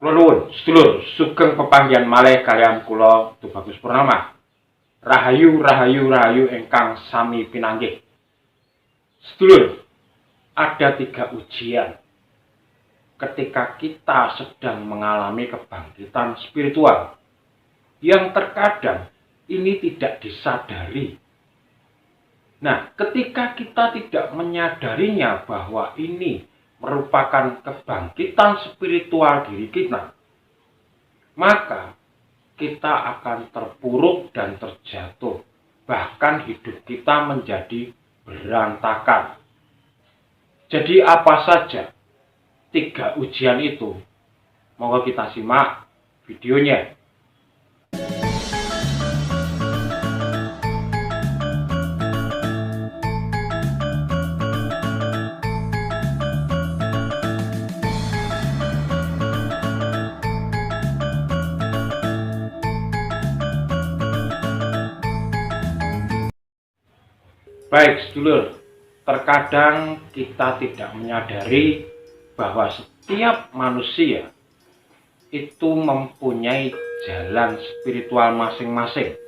Nuwun sedulur, sugeng pepanggihan malih kalian kula Tubagus Purnama. Rahayu rahayu rahayu ingkang sami pinanggih. Sedulur, ada 3 ujian ketika kita sedang mengalami kebangkitan spiritual yang terkadang ini tidak disadari. Nah, ketika kita tidak menyadarinya bahwa ini merupakan kebangkitan spiritual diri kita, maka kita akan terpuruk dan terjatuh, bahkan hidup kita menjadi berantakan. Jadi apa saja 3 ujian itu? Monggo kita simak videonya. Baik sedulur, terkadang kita tidak menyadari bahwa setiap manusia itu mempunyai jalan spiritual masing-masing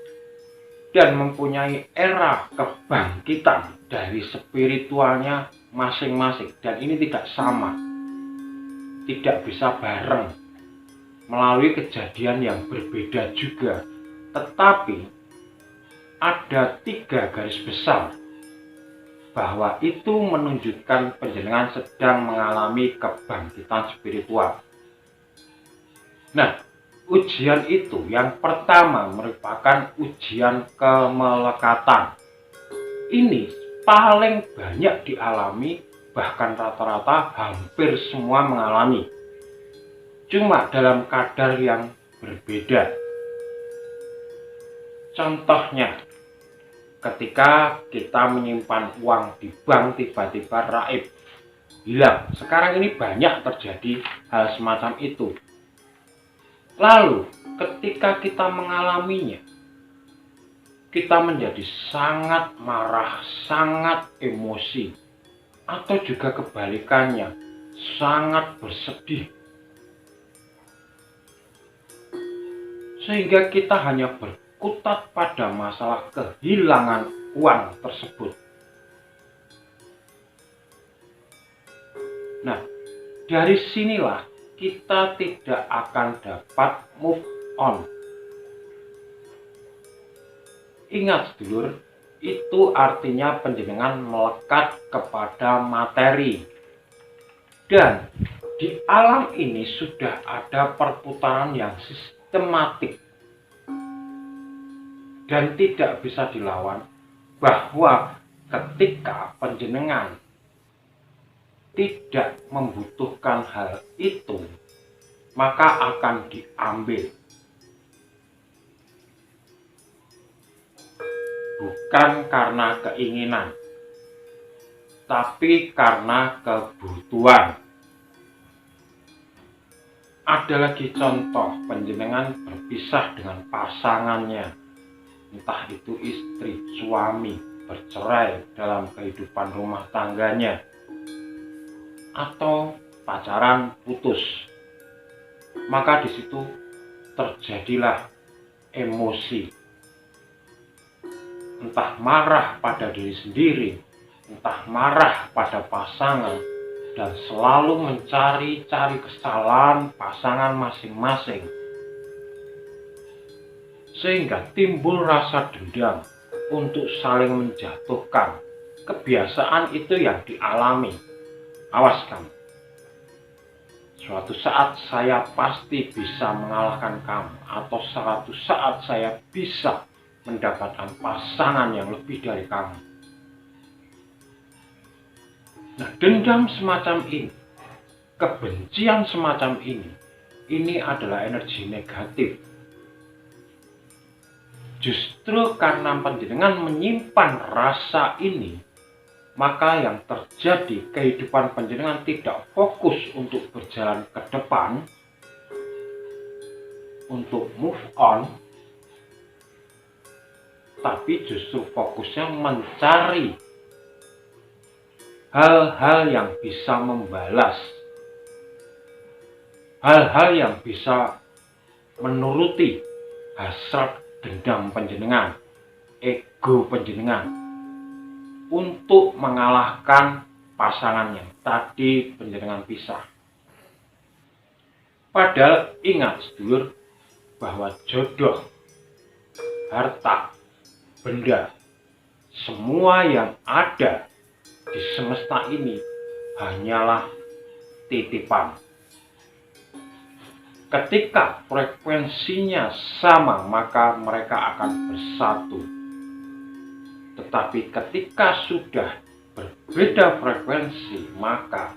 dan mempunyai era kebangkitan dari spiritualnya masing-masing, dan ini tidak sama, tidak bisa bareng, melalui kejadian yang berbeda juga. Tetapi ada 3 garis besar bahwa itu menunjukkan panjenengan sedang mengalami kebangkitan spiritual. Nah, ujian itu yang pertama merupakan ujian kemelekatan. Ini paling banyak dialami, bahkan rata-rata hampir semua mengalami. Cuma dalam kadar yang berbeda. Contohnya, ketika kita menyimpan uang di bank, tiba-tiba raib, hilang. Sekarang ini banyak terjadi hal semacam itu. Lalu ketika kita mengalaminya, kita menjadi sangat marah, sangat emosi, atau juga kebalikannya, sangat bersedih, sehingga kita hanya berkutat pada masalah kehilangan uang tersebut. Nah, dari sinilah kita tidak akan dapat move on. Ingat sedulur, itu artinya panjenengan melekat kepada materi. Dan di alam ini sudah ada perputaran yang sistematik dan tidak bisa dilawan, bahwa ketika panjenengan tidak membutuhkan hal itu, maka akan diambil. Bukan karena keinginan, tapi karena kebutuhan. Ada lagi contoh panjenengan berpisah dengan pasangannya, entah itu istri, suami, bercerai dalam kehidupan rumah tangganya, atau pacaran putus. Maka di situ terjadilah emosi. Entah marah pada diri sendiri, entah marah pada pasangan, dan selalu mencari-cari kesalahan pasangan masing-masing. Sehingga timbul rasa dendam untuk saling menjatuhkan. Kebiasaan itu yang dialami. Awas kamu. Suatu saat saya pasti bisa mengalahkan kamu, atau suatu saat saya bisa mendapatkan pasangan yang lebih dari kamu. Nah, dendam semacam ini, kebencian semacam ini adalah energi negatif. Justru karena panjenengan menyimpan rasa ini, maka yang terjadi, kehidupan panjenengan tidak fokus untuk berjalan ke depan, untuk move on, tapi justru fokusnya mencari hal-hal yang bisa membalas, hal-hal yang bisa menuruti hasrat dendam panjenengan, ego panjenengan, untuk mengalahkan pasangan yang tadi panjenengan pisah. Padahal ingat sedulur, bahwa jodoh, harta, benda, semua yang ada di semesta ini hanyalah titipan. Ketika frekuensinya sama, maka mereka akan bersatu. Tetapi ketika sudah berbeda frekuensi, maka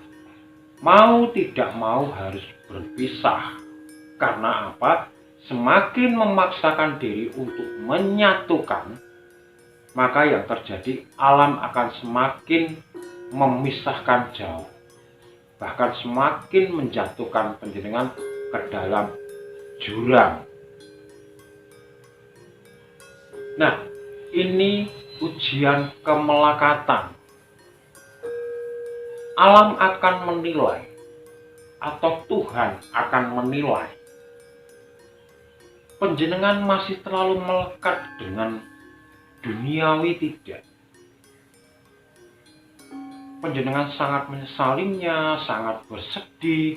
mau tidak mau harus berpisah. Karena apa? Semakin memaksakan diri untuk menyatukan, maka yang terjadi, alam akan semakin memisahkan jauh. Bahkan semakin menjatuhkan panjenengan ke dalam jurang. Nah, ini ujian kemelekatan. Alam akan menilai, atau Tuhan akan menilai, panjenengan masih terlalu melekat dengan duniawi tidak. Panjenengan sangat menyesalinya, sangat bersedih,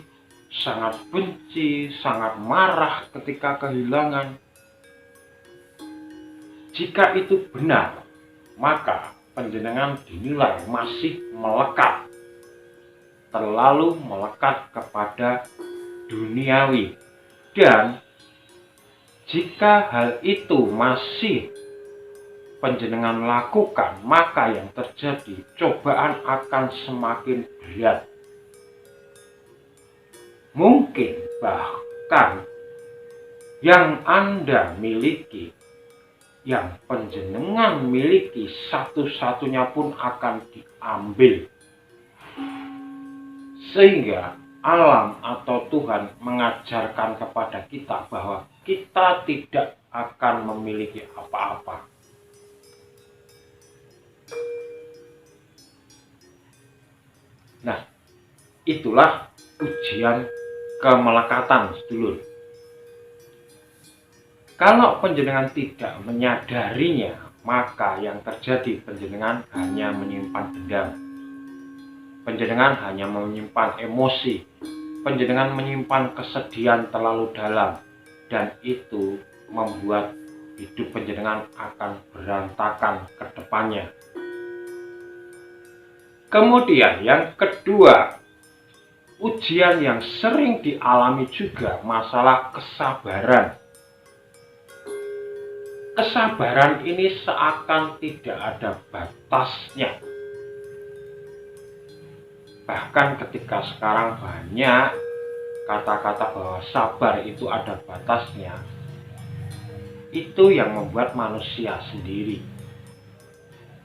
sangat benci, sangat marah ketika kehilangan. Jika itu benar, maka panjenengan dinilai masih melekat, terlalu melekat kepada duniawi. Dan jika hal itu masih panjenengan lakukan, maka yang terjadi, cobaan akan semakin berat. Mungkin bahkan yang Anda miliki, yang panjenengan miliki, satu-satunya pun akan diambil. Sehingga alam atau Tuhan mengajarkan kepada kita bahwa kita tidak akan memiliki apa-apa. Nah, itulah ujian kemelekatan, sedulur. Kalau panjenengan tidak menyadarinya, maka yang terjadi, panjenengan hanya menyimpan dendam. Panjenengan hanya menyimpan emosi. Panjenengan menyimpan kesedihan terlalu dalam. Dan itu membuat hidup panjenengan akan berantakan ke depannya. Kemudian yang kedua, ujian yang sering dialami juga masalah kesabaran. Kesabaran ini seakan tidak ada batasnya. Bahkan ketika sekarang banyak kata-kata bahwa sabar itu ada batasnya, itu yang membuat manusia sendiri.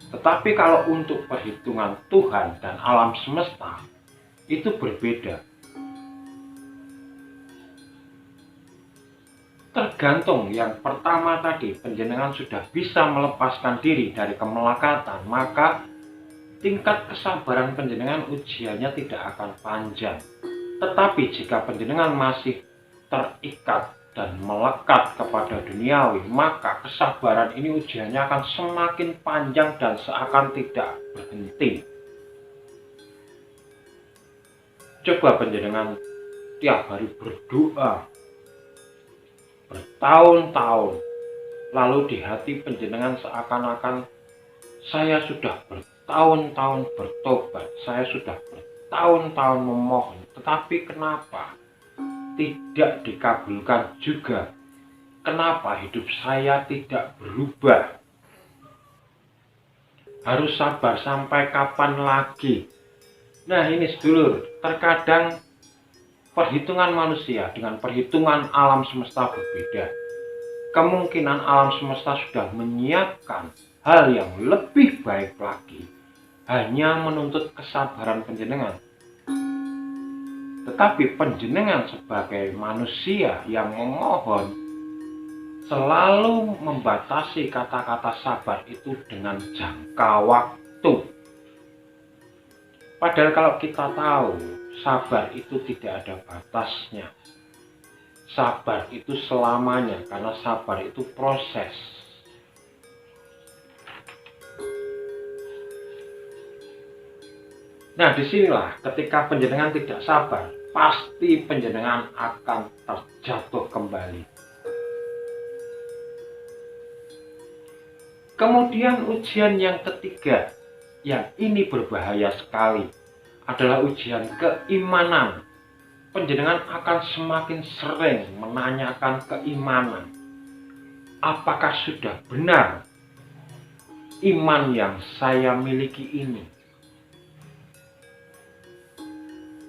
Tetapi kalau untuk perhitungan Tuhan dan alam semesta, itu berbeda. Tergantung yang pertama tadi, panjenengan sudah bisa melepaskan diri dari kemelekatan, maka tingkat kesabaran panjenengan ujiannya tidak akan panjang. Tetapi jika panjenengan masih terikat dan melekat kepada duniawi, maka kesabaran ini ujiannya akan semakin panjang dan seakan tidak berhenti. Coba panjenengan tiap hari berdoa bertahun-tahun, lalu di hati panjenengan seakan-akan saya sudah bertahun-tahun bertobat, saya sudah bertahun-tahun memohon, tetapi kenapa tidak dikabulkan juga? Kenapa hidup saya tidak berubah? Harus sabar sampai kapan lagi? Nah ini sedulur, terkadang perhitungan manusia dengan perhitungan alam semesta berbeda. Kemungkinan alam semesta sudah menyiapkan hal yang lebih baik lagi, hanya menuntut kesabaran panjenengan. Tetapi panjenengan sebagai manusia yang memohon selalu membatasi kata-kata sabar itu dengan jangka waktu. Padahal kalau kita tahu sabar itu tidak ada batasnya. sabar itu selamanya, karena sabar itu proses. Nah, disinilah ketika panjenengan tidak sabar, pasti panjenengan akan terjatuh kembali. Kemudian ujian yang ketiga, yang ini berbahaya sekali, adalah ujian keimanan. Panjenengan akan semakin sering menanyakan keimanan. Apakah sudah benar iman yang saya miliki ini?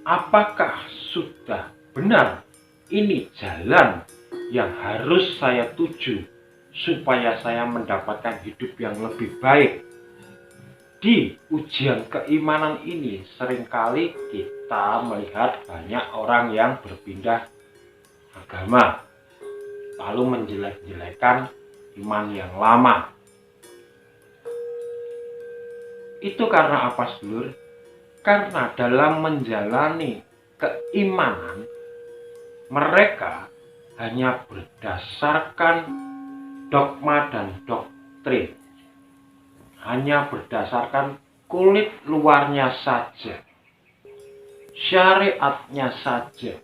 Apakah sudah benar ini jalan yang harus saya tuju supaya saya mendapatkan hidup yang lebih baik? Di ujian keimanan ini seringkali kita melihat banyak orang yang berpindah agama, lalu menjelek-jelekan iman yang lama. Itu karena apa, sedulur? Karena dalam menjalani keimanan, mereka hanya berdasarkan dogma dan doktrin, hanya berdasarkan kulit luarnya saja, syariatnya saja.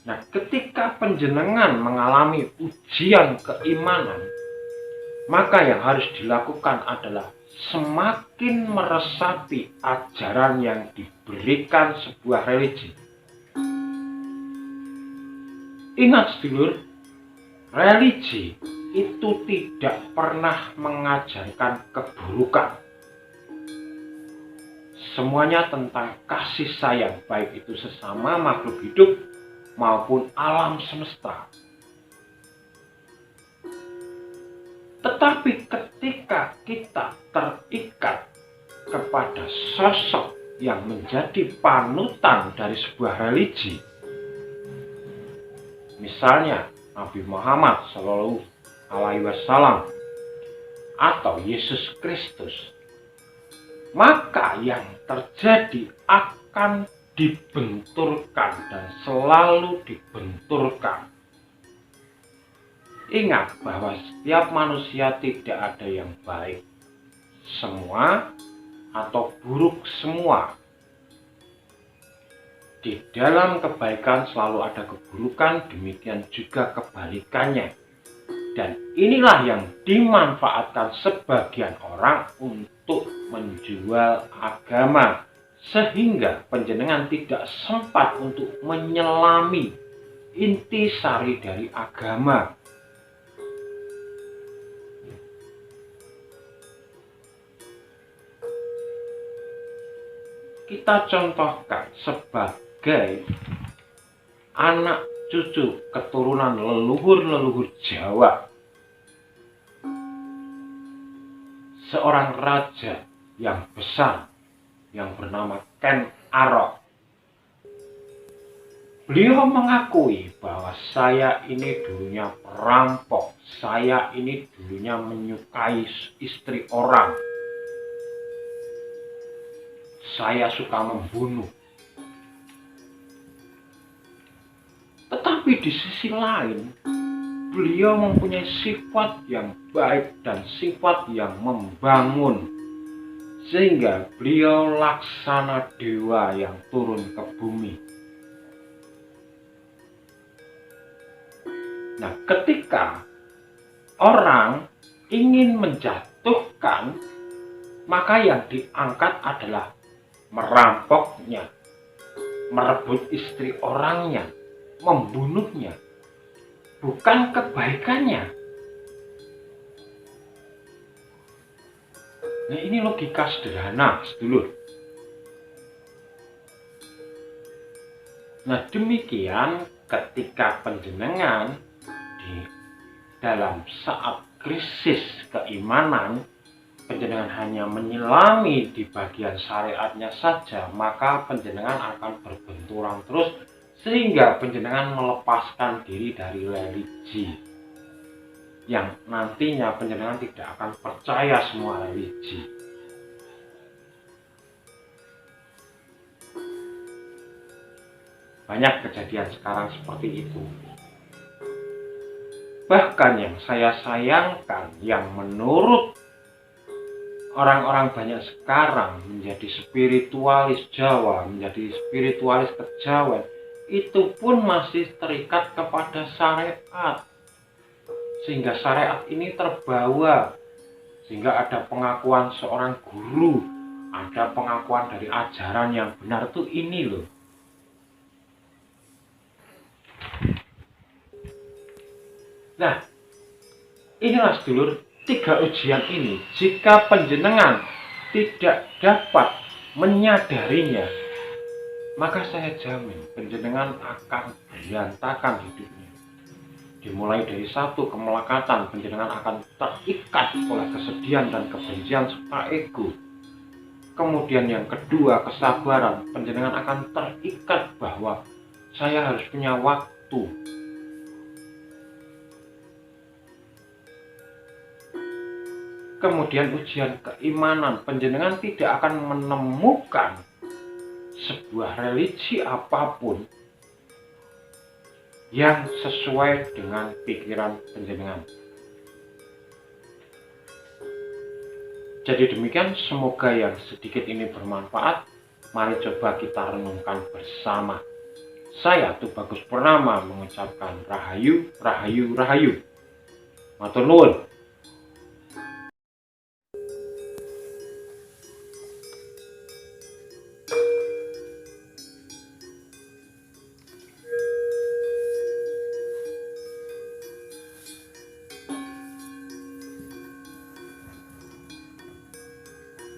Nah, ketika panjenengan mengalami ujian keimanan, maka yang harus dilakukan adalah semakin meresapi ajaran yang diberikan sebuah religi. Ingat, sedulur, religi itu tidak pernah mengajarkan keburukan. Semuanya tentang kasih sayang, baik itu sesama makhluk hidup maupun alam semesta. Tetapi ketika kita terikat kepada sosok yang menjadi panutan dari sebuah religi, misalnya Nabi Muhammad Shallallahu Alaihi Wasallam atau Yesus Kristus, maka yang terjadi akan dibenturkan dan selalu dibenturkan. Ingat bahwa setiap manusia tidak ada yang baik semua atau buruk semua. Di dalam kebaikan selalu ada keburukan, demikian juga kebalikannya. Dan inilah yang dimanfaatkan sebagian orang untuk menjual agama, sehingga panjenengan tidak sempat untuk menyelami intisari dari agama. Kita contohkan sebagai anak cucu keturunan leluhur-leluhur Jawa, seorang raja yang besar yang bernama Ken Arok. Beliau mengakui bahwa saya ini dulunya perampok, saya ini dulunya menyukai istri orang, saya suka membunuh. Tetapi di sisi lain, beliau mempunyai sifat yang baik dan sifat yang membangun, sehingga beliau laksana dewa yang turun ke bumi. Nah, ketika orang ingin menjatuhkan, maka yang diangkat adalah merampoknya, merebut istri orangnya, membunuhnya, bukan kebaikannya. Nah, ini logika sederhana, sedulur. Nah, demikian ketika panjenengan di dalam saat krisis keimanan, panjenengan hanya menyelami di bagian syariatnya saja, maka panjenengan akan berbenturan terus, sehingga panjenengan melepaskan diri dari religi, yang nantinya panjenengan tidak akan percaya semua religi. Banyak kejadian sekarang seperti itu. Bahkan yang saya sayangkan, yang menurut orang-orang banyak sekarang menjadi spiritualis Jawa, menjadi spiritualis kejawen, itu pun masih terikat kepada syariat. Sehingga syariat ini terbawa, sehingga ada pengakuan seorang guru, ada pengakuan dari ajaran yang benar tuh ini loh. Nah, inilah sedulur, 3 ujian ini, jika panjenengan tidak dapat menyadarinya, maka saya jamin panjenengan akan berantakan hidupnya. Dimulai dari 1, kemelekatan, panjenengan akan terikat oleh kesedihan dan kebencian serta ego. Kemudian yang kedua, kesabaran, panjenengan akan terikat bahwa saya harus punya waktu. Kemudian ujian keimanan, panjenengan tidak akan menemukan sebuah religi apapun yang sesuai dengan pikiran panjenengan. Jadi demikian, semoga yang sedikit ini bermanfaat. Mari coba kita renungkan bersama. Saya Tubagus Purnama mengucapkan rahayu, rahayu, rahayu. Matur nuwun.